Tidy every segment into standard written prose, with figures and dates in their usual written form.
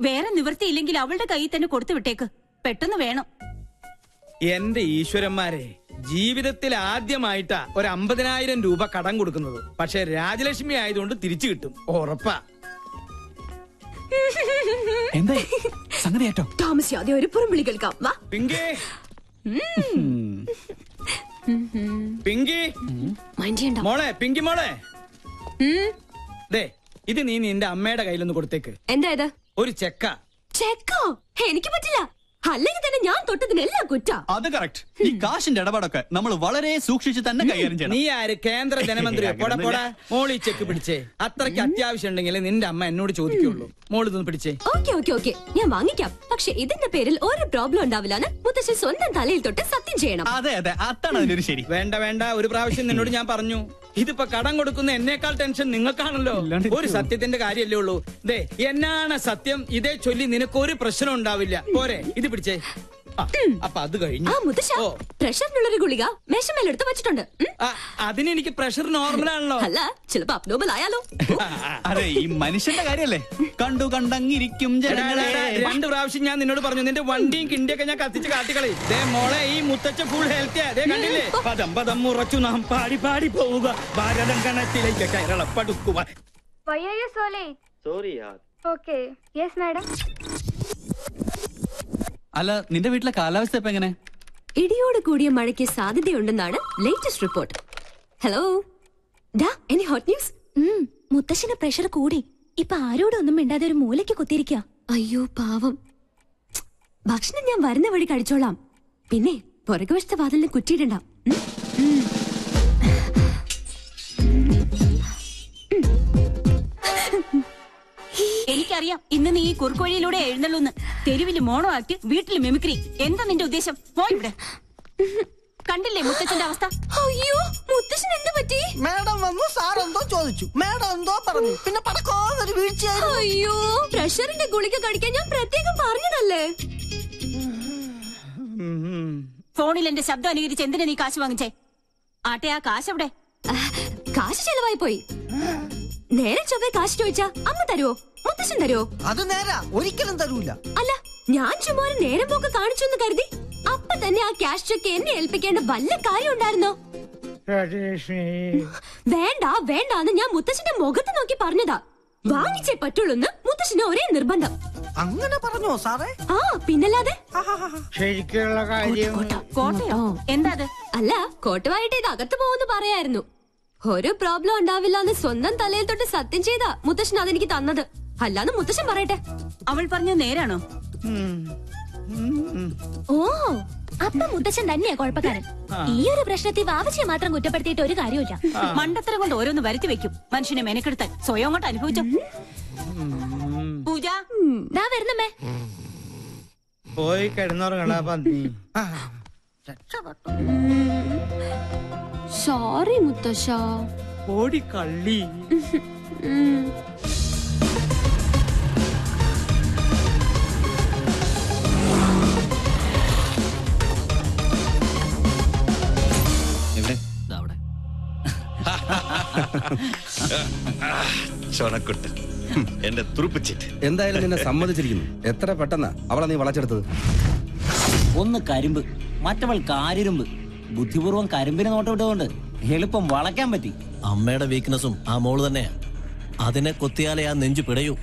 വേറെ നിവൃത്തിയില്ലെങ്കിൽ അവളുടെ കയ്യിൽ തന്നെ കൊടുത്തു വിട്ടേക്ക്. പെട്ടെന്ന് വേണം. എന്റെ ഈശ്വരന്മാരെ, ജീവിതത്തിൽ ആദ്യമായിട്ടാ ഒരു 50,000 രൂപ കടം കൊടുക്കുന്നത്. പക്ഷെ രാജലക്ഷ്മി ആയതുകൊണ്ട് തിരിച്ചു കിട്ടും, ഉറപ്പാ. എന്താ സംഗതി ഏറ്റോ? താമസിയാതെ ഒരു പുറംവിളി കേൾക്കാം. വാ പിങ്കി, പിങ്കി മോളെ, പിങ്കി മോളെ, ദേ ഇത് നീ നിന്റെ അമ്മയുടെ കയ്യിലൊന്ന് കൊടുത്തേക്ക്. എന്താ ഇത്? ഒരു ചെക്ക. ചെക്കോ? എനിക്ക് പറ്റില്ല. അല്ലെങ്കിൽ തന്നെ ഞാൻ തൊട്ടതിനെല്ലാം കുറ്റ. അത് കറക്റ്റ്. ഈ കാശിന്റെ ഇടപാടൊക്കെ നമ്മൾ വളരെ സൂക്ഷിച്ച് തന്നെ കൈകാര്യം ചെയ്യണം. നീ ആര്? കേന്ദ്ര ധനമന്ത്രി? പോടാ പോടാ. മോളി ചെക്ക് പിടിച്ചേ. അത്രയ്ക്ക് അത്യാവശ്യം ഉണ്ടെങ്കിൽ നിന്റെ അമ്മ എന്നോട് ചോദിക്കുള്ളൂ. മോള് ഇതൊന്ന് പിടിച്ചേ. ഓക്കെ ഓക്കെ ഓക്കെ, ഞാൻ വാങ്ങിക്കാം. പക്ഷെ ഇതിന്റെ പേരിൽ ഒരു പ്രോബ്ലം ഉണ്ടാവില്ലാന്ന് മുത്തശ്ശൻ സ്വന്തം തലയിൽ തൊട്ട് സത്യം ചെയ്യണം. അതെ അതെ, അതാണ് അതിനൊരു ശരി. വേണ്ട വേണ്ട, ഒരു പ്രാവശ്യം നിന്നോട് ഞാൻ പറഞ്ഞു. ഇതിപ്പോ കടം കൊടുക്കുന്ന എന്നേക്കാൾ ടെൻഷൻ നിങ്ങൾക്കാണല്ലോ. ഒരു സത്യത്തിന്റെ കാര്യമല്ലേ ഉള്ളൂ. ദേ എന്നാണ് സത്യം, ഇതേ ചൊല്ലി നിനക്കൊരു പ്രശ്നം ഉണ്ടാവില്ല. പോരെ, ഇത് പിടിച്ചേ. അപ്പൊ അത് കഴിഞ്ഞു. പ്രഷറിനുള്ളൊരു ഗുളിക മേശമേലെടുത്ത് വെച്ചിട്ടുണ്ട്. അതിനെനിക്ക് പ്രഷർ നോർമലാണല്ലോ. അല്ല, ചിലപ്പോ അബ്നോർമൽ ആയാലോ. അതെ, ഈ മനുഷ്യന്റെ കാര്യല്ലേ. കണ്ടു കണ്ടങ്ങിരിക്കും ജനങ്ങളെ. 2 പ്രാവശ്യം ഞാൻ നിന്നോട് പറഞ്ഞു, നിന്റെ വണ്ടിയും കിണ്ടിയൊക്കെ ഞാൻ കത്തിച്ച് കാട്ടിക്കളി. ദേ മോളെ, ഈ മുത്തച്ഛ ഫുൾ ഹെൽത്തിയാ. ദേ കണ്ടില്ലേ? പദം പദം ഉറച്ചു നാം പാടി പാടി പോവുക, ഭാരതം കണത്തിലേക്ക് കേരളപ്പെടുക്കുക. Why are you so late? Sorry yaar. Okay. Yes madam. അല്ല, നിന്റെ വീട്ടിലെ കാലാവസ്ഥ ഇപ്പൊ എങ്ങനെ? ഇടിയോട് കൂടിയ മഴയ്ക്ക് സാധ്യതയുണ്ടെന്നാണ് ലേറ്റസ്റ്റ് റിപ്പോർട്ട്. ഹലോ ഡാ, എനി ഹോട്ട് ന്യൂസ്? മുത്തശ്ശന് പ്രഷർ കൂടി. ഇപ്പൊ ആരോടൊന്നും മിണ്ടാതെ ഒരു മൂലയ്ക്ക് കുത്തിയിരിക്കുക. അയ്യോ പാവം. ഭക്ഷണം ഞാൻ വരുന്ന വഴി കഴിച്ചോളാം. പിന്നെ പുറകുവശത്തെ വാതിലിന് കുറ്റിയിടണ്ട. എനിക്കറിയാം ഇന്ന് നീ ഈ കുറുക്കോഴിയിലൂടെ എഴുന്നള്ളൂന്ന്. തെരുവില് മോണോ ആക്ട്, വീട്ടില് മിമിക്രി. എന്താ നിന്റെ ഉദ്ദേശം? പോ ഇവിടെ. കണ്ടില്ലേ മുത്തച്ഛന്റെ അവസ്ഥ? അയ്യോ, മുത്തശ്ശൻ എന്ത് പറ്റി? മാഡം വന്നു, സാർ എന്തോ ചോദിച്ചു, മാഡം എന്തോ പറഞ്ഞു, പിന്നെ പടക്കോന്നൊരു വീഴ്ചയായിരുന്നു. അയ്യോ, പ്രഷറിന്റെ ഗുളിക കഴിക്കാൻ ഞാൻ പ്രത്യേകം പറഞ്ഞതല്ലേ. ഫോണിൽ എന്റെ ശബ്ദം അനുകരിച്ച് എന്തിനാ നീ കാശ് വാങ്ങിച്ചേ? ആട്ടെ, ആ കാശ് എവിടെ? കാശ് ചെലവായി പോയി. നേരെ ചൊവ്വേ കാശ് ചോദിച്ചാ അമ്മ തരുവോ? മുത്തശ്ശൻ തരുവോ? അത് നേരാ, ഒരിക്കലും തരൂല. അല്ല, ഞാൻ ചുമ്മാ ഒരു നേരം പോക്ക് കാണിച്ചു എന്ന് കരുതി അപ്പൊ തന്നെ ആ ക്യാഷ് ചെക്ക് എന്നെ ഏൽപ്പിക്കേണ്ട വല്ല കാര്യം ഉണ്ടായിരുന്നോ? വേണ്ട വേണ്ടാന്ന് ഞാൻ മുത്തശ്ശന്റെ മുഖത്ത് നോക്കി പറഞ്ഞതാ. വാങ്ങിച്ചേ പറ്റുള്ളൂന്ന് മുത്തശ്ശന് ഒരേ നിർബന്ധം. അങ്ങനെ പറഞ്ഞോ സാറേ? ആ പിന്നല്ലാതെ. ശരിക്കുള്ള കാര്യം. കോട്ടയോ? എന്താ അത്? അല്ല, കോട്ടുവായിട്ട് ഇത് അകത്ത് പോകുന്നു പറയായിരുന്നു. ഒരു പ്രോബ്ലം ഉണ്ടാവില്ല എന്ന് സ്വന്തം തലയിൽ തൊട്ട് സത്യം ചെയ്താ മുത്തശ്ശൻ അതെനിക്ക് തന്നത്. അല്ലാന്ന് മുത്തശ്ശൻ പറയട്ടെ. അവൾ പറഞ്ഞത് നേരാണോ? ഓ, അപ്പൊ മുത്തച്ഛൻ തന്നെയാ കുഴപ്പക്കാരൻ. ഈ ഒരു പ്രശ്നത്തിൽ വാവച്ചിയെ മാത്രം കുറ്റപ്പെടുത്തിയിട്ട് ഒരു കാര്യമില്ല. മണ്ടത്തരം കൊണ്ട് ഓരോന്ന് വരുത്തി വെക്കും. മനുഷ്യനെ മെനക്കെടുത്താൻ സ്വയം കൊണ്ട് അനുഭവിച്ചോ. പൂജ ദാ വരുന്നമ്മേ. പോയി കിടന്നുറങ്ങടാ പന്നി. സോറി മുത്തശ്ശ. ഓടി കള്ളി. ചൊണക്കുട്ട്, എന്റെ തുറുപ്പിച്ചിട്ട്. എന്തായാലും നിന്നെ സമ്മതിച്ചിരിക്കുന്നു. എത്ര പെട്ടെന്നാ അവളെ നീ വളച്ചെടുത്തത്. ഒന്ന് കരിമ്പ്, മറ്റവൾ കാരിരുമ്പ്. ബുദ്ധിപൂർവ്വം കരിമ്പിനെ നോട്ടവിട്ടുകൊണ്ട് എളുപ്പം വളയ്ക്കാൻ പറ്റി. അമ്മയുടെ വീക്ക്നെസ്സും ആ മോള് തന്നെയാ. അതിനെ കൊത്തിയാലേ ആ നെഞ്ചു പിടയൂ.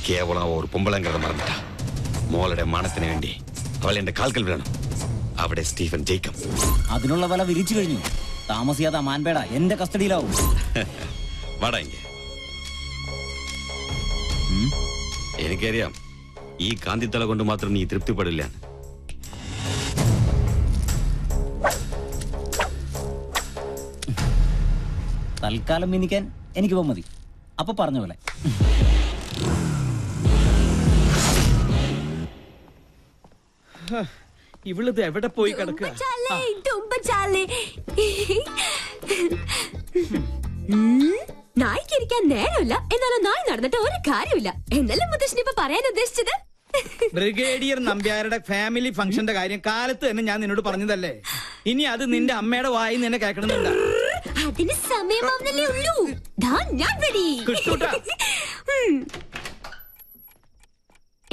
കേവലം ഒരു പൊമ്പളങ്കര മറന്നിട്ട മോളുടെ മാനത്തിന് വേണ്ടി അവൾ എന്റെ കാൽക്കൽ വീഴണം. അവിടെ സ്റ്റീഫൻ ജേക്കബ്. അതിനുള്ള വല വിരിച്ചു കഴിഞ്ഞു. താമസിയാതെ മാൻപേട എന്റെ കസ്റ്റഡിയിലാവും. വാടാ ഇങ്ങ. എനിക്കറിയാം ഈ കാന്തിത്തല കൊണ്ട് മാത്രം നീ തൃപ്തിപ്പെടില്ല. തൽക്കാലം മിനിക്കാൻ എനിക്കിപ്പോ മതി. അപ്പൊ പറഞ്ഞ പോലെ. ഇവളിത് എവിടെ പോയി കിടക്കുക? നായിക്കിരിക്കാൻ നേരമില്ല, എന്നാലും നായി നടന്നിട്ട് ഒരു കാര്യമില്ല. എന്നല്ലേ മുത്തശ്ശൻ ഇപ്പൊ പറയാൻ ഉദ്ദേശിച്ചത്? ബ്രിഗേഡിയർ നമ്പ്യാരുടെ ഫാമിലി ഫംഗ്ഷന്റെ കാര്യം കാലത്ത് തന്നെ ഞാൻ നിന്നോട് പറഞ്ഞതല്ലേ. ഇനി അത് നിന്റെ അമ്മയുടെ വായി നിന്നെ കേൾക്കണമെന്നില്ല. അതിന് സമയമാവുന്നല്ലേ ഉള്ളൂ. ദാ ഞാൻ ready.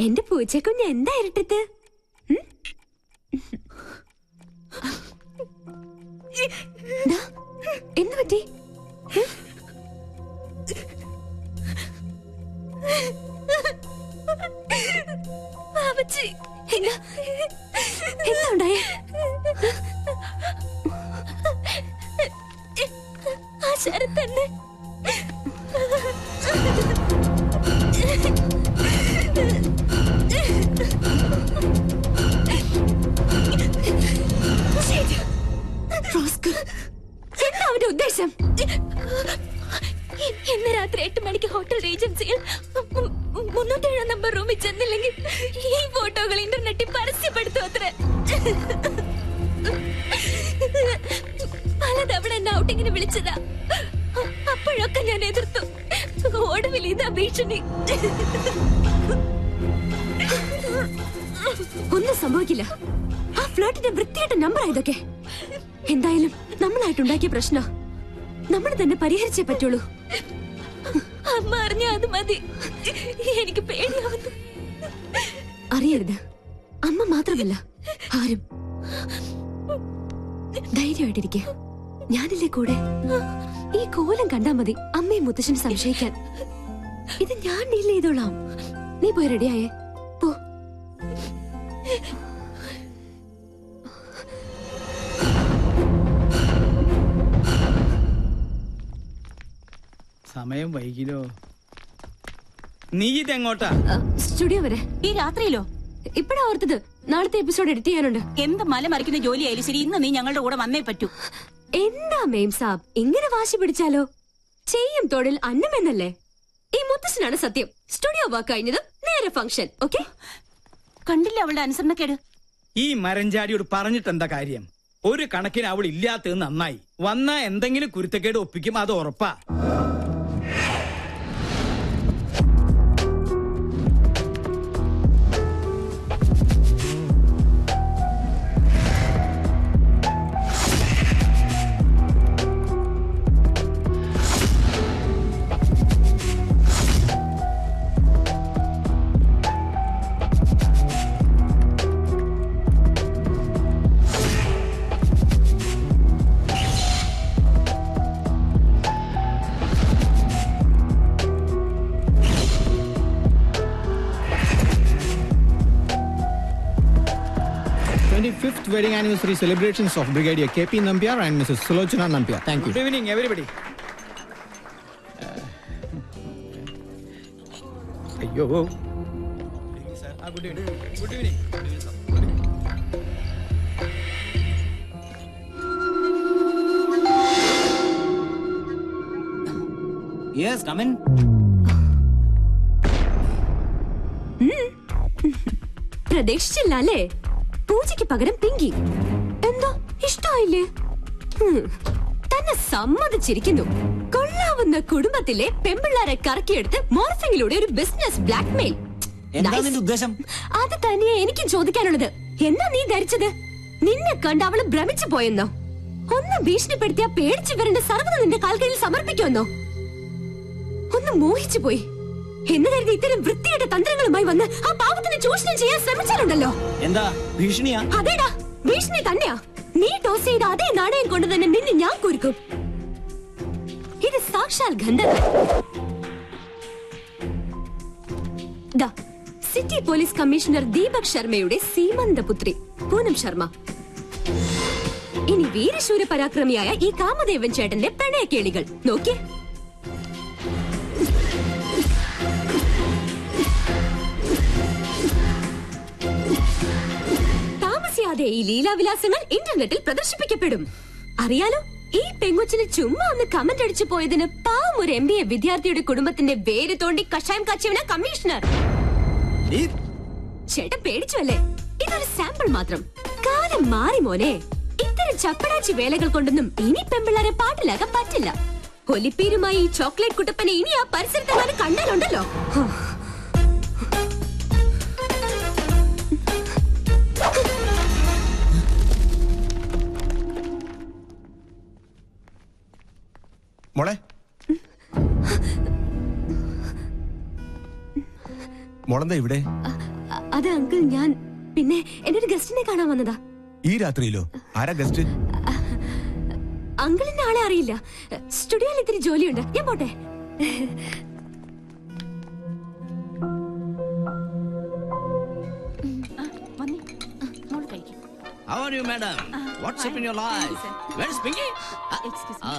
എന്റെ പൂച്ചക്കുഞ്ഞ് എന്താ ഇരട്ടത്ത്? എന്ത് പറ്റി? എന്താ ഉണ്ടായേ? ആ ശരത്ത് തന്നെ. എന്താ അവന്റെ ഉദ്ദേശം? ഇന്ന് രാത്രി 8 മണിക്ക് ഹോട്ടൽ റീജൻസിയിൽ 307 നമ്പർ റൂമിൽ ചെന്നില്ലെങ്കിൽ ഈ ഫോട്ടോകൾ ഇന്റർനെറ്റിൽ പരസ്യപ്പെടുത്തും അത്രേ. പലതവണ എന്നെ ഔട്ടിങ്ങിന് വിളിച്ചതാ. അപ്പോഴൊക്കെ ഞാൻ എതിർത്തു. ഒടുവിൽ ഇതാ ഭീഷണി. ഒന്നും സംഭവിക്കില്ല. ആ ഫ്ലോട്ടിന്റെ വൃത്തിയായിട്ട നമ്പർ ഇതൊക്കെ. എന്തായാലും നമ്മളായിട്ടുണ്ടാക്കിയ പ്രശ്ന നമ്മൾ തന്നെ പരിഹരിച്ചേ പറ്റുള്ളൂ. അമ്മ അറിഞ്ഞ അത് മതി. എനിക്ക് പേടിയാവുന്നു. അറിയരുത്. അമ്മ മാത്രമല്ല ആരും. ധൈര്യമായിട്ടിരിക്കെ. ഞാനില്ലേ കൂടെ. ഈ കോലം കണ്ടാ മതി അമ്മയും മുത്തശ്ശനും സംശയിക്കാൻ. ഇത് ഞാൻ ഡീൽ ചെയ്തോളാം. നീ പോയി റെഡിയായേ പോ. സമയം വൈകിലോ? നീ ഇതെങ്ങോട്ടാ? സ്റ്റുഡിയോ വരെ. ഈ രാത്രിയിലോ? ഇപ്പഴാ ഓർത്തത്. നാളത്തെ എപ്പിസോഡ് എഡിറ്റ് ചെയ്യാനുണ്ട്. എന്ത് മലമറിക്കുന്ന ജോലിയായാലും ശരി, ഇന്ന് നീ ഞങ്ങളുടെ കൂടെ വന്നേ പറ്റൂ. എന്താ മേം സാബ് ഇങ്ങനെ വാശി പിടിച്ചാലോ? ചെയ്യും തൊഴിൽ അന്നമെന്നല്ലേ. ഈ മുത്തശ്ശനാണ് സത്യം. സ്റ്റുഡിയോ വർക്ക് കഴിഞ്ഞത് നേരെ ഫംഗ്ഷൻ. ഓക്കെ? കണ്ടില്ല അവളുടെ അനുസരണക്കേട്. ഈ മരഞ്ചാടിയോട് പറഞ്ഞിട്ട് എന്താ കാര്യം? ഒരു കണക്കിന് അവൾ ഇല്ലാത്തത് നന്നായി. വന്നാ എന്തെങ്കിലും കുരുത്തക്കേട് ഒപ്പിക്കും, അത് ഉറപ്പാ. Wedding anniversary celebrations of Brigadier KP Nambiar and Mrs. Sulochana Nambiar. Thank you. Good evening, everybody. Ayyo. Good evening. Good evening. Yes, come in. പ്രതീക്ഷിച്ചില്ല അല്ലേ? പൂജയ്ക്ക് പകരം പിങ്കി. എന്താ ഇഷ്ടായില്ലേ? തന്നെ സമ്മതിച്ചിരിക്കുന്നു. കൊള്ളാവുന്ന കുടുംബത്തിലെ പെമ്പിള്ളാരെ കറക്കിയെടുത്ത് മോർഫിംഗിലൂടെ ഒരു ബിസിനസ് ബ്ലാക്ക്മെയിൽ. ഉദ്ദേശം അത് തന്നെയാ എനിക്കും ചോദിക്കാനുള്ളത്. എന്താ നീ ധരിച്ചത്? നിന്നെ കണ്ട് അവള് ഭ്രമിച്ചു പോയെന്നോ? ഒന്ന് ഭീഷണിപ്പെടുത്തിയാ പേടിച്ചു വരേണ്ട സർവ്വത നിന്റെ കാൽക്കീഴിൽ സമർപ്പിക്കുമെന്നോ? ഒന്ന് മോഹിച്ചു പോയി എന്ന് കരുതി ഇത്തരം വൃത്തിയായിട്ട തന്ത്രങ്ങളുമായി വന്ന് ആ പാവത്തിനെ ചൂഷണം ചെയ്യാൻ ശ്രമിച്ചാലുണ്ടല്ലോ. എന്താ ഭീഷണിയാ? അതേടാ, ഭീഷണി തന്നെയാ. നീ ടോസ് ചെയ്ത അതേ നാണയം കൊണ്ട് തന്നെ നിന്നെ ഞാൻ കുരുക്കും. ഇത് സാക്ഷാൽ ഗന്ധർവൻ. സിറ്റി പോലീസ് കമ്മീഷണർ ദീപക് ശർമ്മയുടെ സീമന്തപുത്രി പൂനം ശർമ്മ. ഇനി വീരശൂര പരാക്രമിയായ ഈ കാമദേവൻ ചേട്ടന്റെ പ്രണയക്കേളികൾ നോക്കിയേ. താമസിയാതെ ഈ ലീലാവിലാസങ്ങൾ ഇന്റർനെറ്റിൽ പ്രദർശിപ്പിക്കപ്പെടും. അറിയാലോ, ഈ പെങ്കൊച്ചിന് ചുമ്മാ ഒന്ന് കമന്റ് അടിച്ചു പോയതിന് പാവം ഒരു MBA വിദ്യാർത്ഥിയുടെ കുടുംബത്തിന്റെ വേര് തോണ്ടി കഷായം കാച്ചിയവന കമ്മീഷണർ. ചേട്ടൻ പേടിച്ചു അല്ലേ? ഇതൊരു സാമ്പിൾ മാത്രം. കാലം മാറി മോനെ. ഇത്തരം ചപ്പടാച്ചി വേലകൾ കൊണ്ടൊന്നും ഇനി പെമ്പിള്ളാരെ പാട്ടിലാക്കാൻ പറ്റില്ല. ഒലിപ്പീരുമായി ഈ ചോക്ലേറ്റ് കുട്ടപ്പനെ ഇനി ആ പരിസരത്തെങ്ങാനും കണ്ടാലുണ്ടല്ലോ. മോളെ മോളെന്താ ഇവിടെ? അത് അങ്കിൾ ഞാൻ പിന്നെ എന്റെ ഒരു ഗസ്റ്റിനെ കാണാൻ വന്നതാ. ഈ രാത്രിയിലോ? ആരാ ഗസ്റ്റ്? അങ്കിളിന്റെ ആളെ അറിയില്ല. സ്റ്റുഡിയോയിൽ ഇത്തിരി ജോലിയുണ്ട്, ഞാൻ പോട്ടെ. How are you, madam? What's up in your life? Where is Pinky? Excuse me.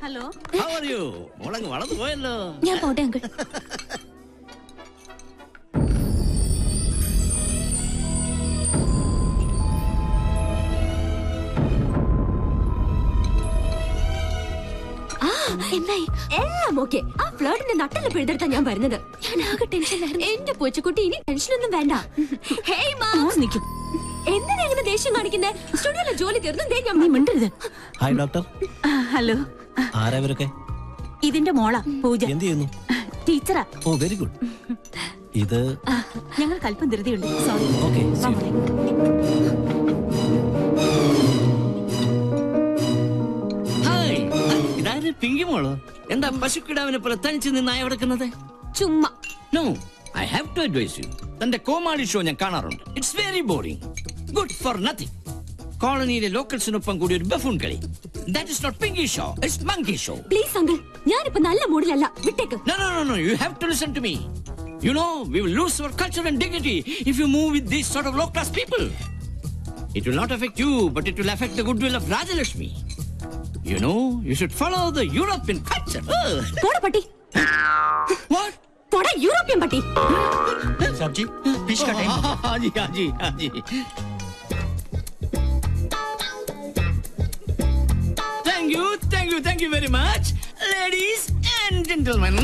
Hello. How are you? മോളങ്ങ് വളർന്നു പോയല്ലോ. ഞാൻ പോട്ടെ അങ്കിൾ. എന്തായി? എല്ലാം ഓക്കെ. ആ ഫ്ലേർട്ടിന്റെ നട്ടല് പിഴുതെടുത്താ ഞാൻ വരുന്നത്. ഞാൻ ആകെ ടെൻഷനിലായിരുന്നു. എന്റെ പൂച്ചക്കുട്ടി ഇനി ടെൻഷനൊന്നും വേണ്ട. ഹേയ് മാം, നിൽക്കും. എന്തിനാ ഇങ്ങനെ ദേഷ്യം കാണിക്കുന്നേ? സ്റ്റുഡിയോയിലെ ജോലി തീർന്നു. നീ മിണ്ടരുത്. Hi doctor. ഹലോ. ആരാ ഇവരൊക്കെ? ഇതിന്റെ മോളാ പൂജ. എന്ത് ചെയ്യുന്നു? ടീച്ചറാ. ഓ വെരി ഗുഡ്. ഇത് ഞങ്ങൾക്ക് അല്പം ധൃതിയുണ്ട്. സോറി. ഓക്കെ. ഹായ്, ഇതാര് പിങ്കി മോളോ? എന്താ പശുക്കിടാവിനെ പോലെ തനിച്ച് നിന്നായി കിടക്കുന്നത്? ചുമ്മാ. No, I have to advise you. തന്റെ കോമാളി ഷോ ഞാൻ കാണാറുണ്ട്. It's very boring, good for nothing. കോളനിയിലെ ലോക്കൽസിനൊപ്പം കൂടി ഒരു ബഫൂൺ കളി. That is not pinky show, it's monkey show. Please uncle, ഞാനിപ്പോ നല്ല മൂഡിലല്ല, വിട്ടേക്ക്. No, no, no, no, you have to listen to me. You know, we will lose our culture and dignity if you move with these sort of low-class people. It will not affect you, but it will affect the goodwill of Rajalakshmi. You know, you should follow the European culture. പോടാ പട്ടി. What? പോടാ European പട്ടി. Sabji, fish ka time. Haji, haji, haji. Thank you very much, ladies and gentlemen.